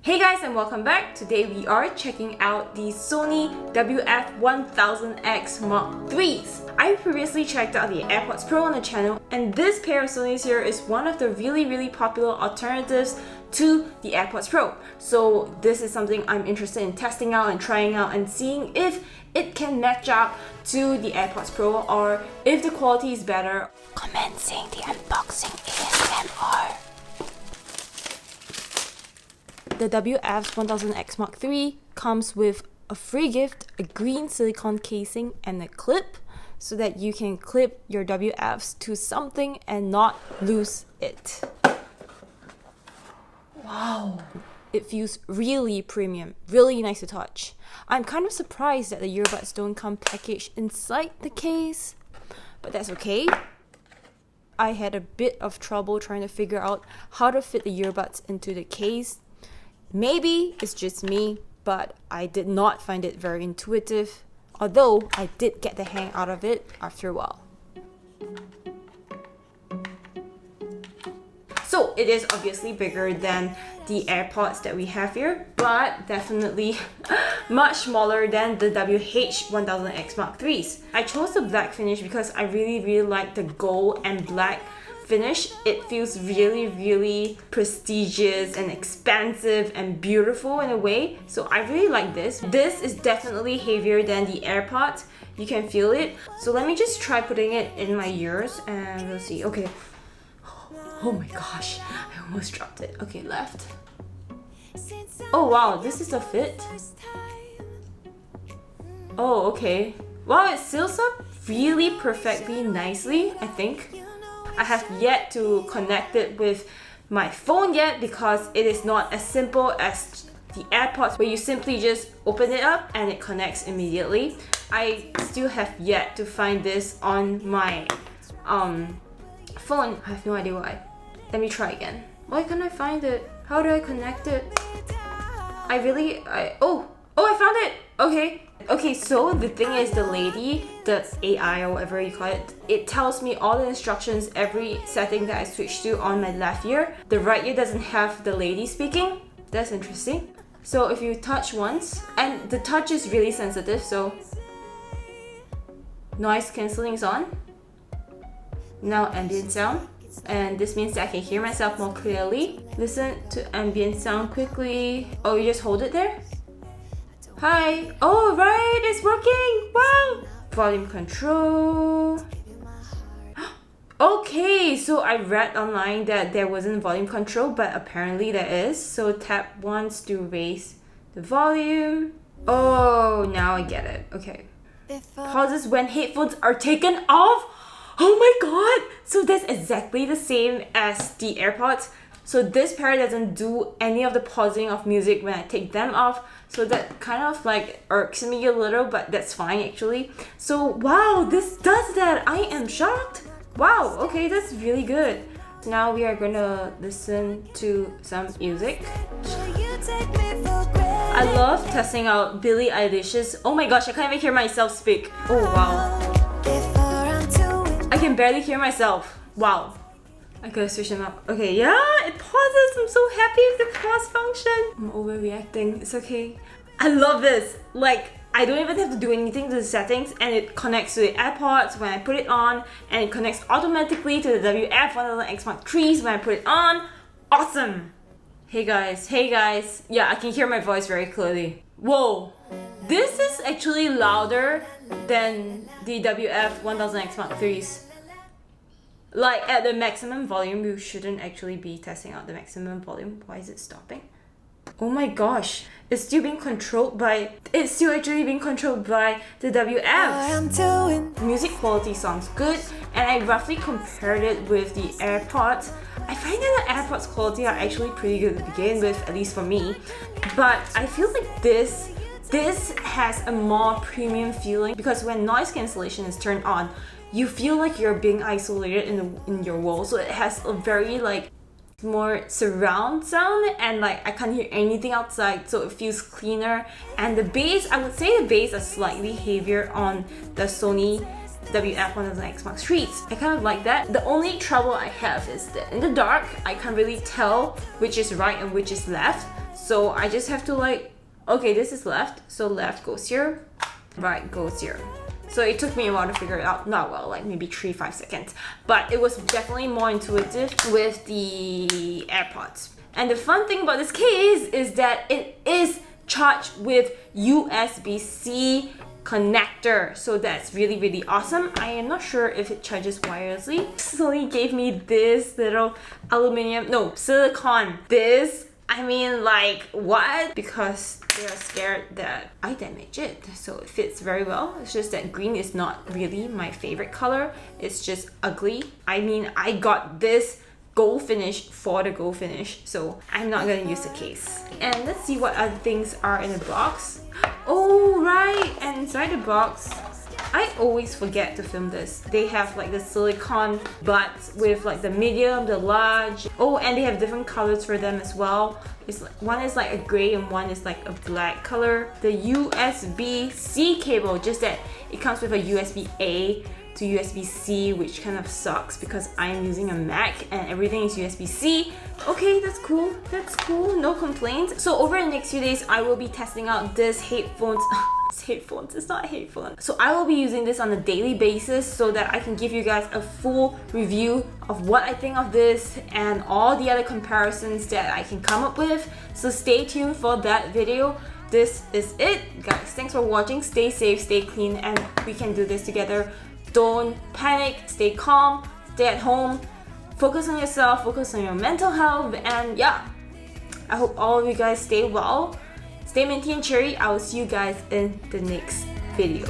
Hey guys and welcome back. Today we are checking out the Sony WF-1000xm3s. I previously checked out the AirPods Pro on the channel, and this pair of Sonys here is one of the really popular alternatives to the AirPods Pro. So this is something I'm interested in testing out and trying out and seeing if it can match up to the AirPods Pro or if the quality is better. Commencing the unboxing ASMR. The WF-1000xm3 comes with a free gift, a green silicone casing and a clip so that you can clip your WFs to something and not lose it. Wow! It feels really premium, really nice to touch. I'm kind of surprised that the earbuds don't come packaged inside the case, but that's okay. I had a bit of trouble trying to figure out how to fit the earbuds into the case. Maybe it's just me, but I did not find it very intuitive, although I did get the hang out of it after a while. So it is obviously bigger than the AirPods that we have here, but definitely much smaller than the WH-1000xm3s. I chose the black finish because I really like the gold and black finish. It feels really prestigious and expansive and beautiful in a way. So I really like this. This is definitely heavier than the AirPods. You can feel it. So let me just try putting it in my ears and we'll see. Okay. Oh my gosh, I almost dropped it. Okay, left. Oh wow, this is the fit. Oh, okay. Wow, it seals up really perfectly nicely, I think. I have yet to connect it with my phone yet because it is not as simple as the AirPods where you simply just open it up and it connects immediately. I still have yet to find this on my phone. I have no idea why. Let me try again. Why can't I find it? How do I connect it? Oh, I found it! Okay, so the thing is, the lady, the AI or whatever you call it, it tells me all the instructions, every setting that I switch to on my left ear. The right ear doesn't have the lady speaking. That's interesting. So if you touch once, and the touch is really sensitive, so noise cancelling is on. Now ambient sound. And this means that I can hear myself more clearly. Listen to ambient sound quickly. Oh, you just hold it there? Hi! Oh, right! It's working! Wow! Volume control. Okay, so I read online that there wasn't volume control, but apparently there is. So tap once to raise the volume. Oh, now I get it. Okay. Pauses when headphones are taken off. Oh my god! So that's exactly the same as the AirPods. So this pair doesn't do any of the pausing of music when I take them off. So that kind of like irks me a little, but that's fine actually. So wow, this does that! I am shocked! Wow, okay, that's really good. Now we are gonna listen to some music. I love testing out Billie Eilish's. Oh my gosh, I can't even hear myself speak. Oh wow. I can barely hear myself. Wow. I gotta switch them up. Okay, yeah, it pauses. I'm so happy with the pause function. I'm overreacting. It's okay. I love this. Like, I don't even have to do anything to the settings and it connects to the AirPods when I put it on, and it connects automatically to the WF-1000xm3s when I put it on. Awesome! Hey guys. Yeah, I can hear my voice very clearly. Whoa! This is actually louder than the WF-1000xm3s. Like at the maximum volume, you shouldn't actually be testing out the maximum volume. Why is it stopping? Oh my gosh, it's still actually being controlled by the WF. The music quality sounds good, and I roughly compared it with the AirPods. I find that the AirPods quality are actually pretty good to begin with, at least for me. But I feel like this has a more premium feeling because when noise cancellation is turned on, you feel like you're being isolated in your wall. So it has a very like more surround sound, and like I can't hear anything outside, so it feels cleaner. And the bass, I would say the bass is slightly heavier on the Sony WF-1000xm3s. I kind of like that. The only trouble I have is that in the dark, I can't really tell which is right and which is left. So I just have to like, okay, this is left, so left goes here, right goes here. So it took me a while to figure it out. Not well, like maybe 3-5 seconds. But it was definitely more intuitive with the AirPods. And the fun thing about this case is that it is charged with USB-C connector. So that's really, really awesome. I am not sure if it charges wirelessly. Sony gave me this little silicone. This, I mean, like, what? Because they are scared that I damage it. So it fits very well. It's just that green is not really my favorite color. It's just ugly. I mean, I got this gold finish for the gold finish, so I'm not gonna use the case. And let's see what other things are in the box. Oh, right, and inside the box, I always forget to film this. They have like the silicone butts with like the medium, the large. Oh, and they have different colors for them as well. It's like, one is like a gray and one is like a black color. The USB-C cable, just that it comes with a USB-A to USB-C, which kind of sucks because I'm using a Mac and everything is USB-C. Okay, that's cool. That's cool. No complaints. So over the next few days, I will be testing out this headphones. It's not a headphone. So I will be using this on a daily basis so that I can give you guys a full review of what I think of this and all the other comparisons that I can come up with. So stay tuned for that video. This is it, guys. Thanks for watching. Stay safe, stay clean, and we can do this together. Don't panic, stay calm, stay at home, focus on yourself, focus on your mental health, and yeah, I hope all of you guys stay well, stay minty and cherry. I will see you guys in the next video.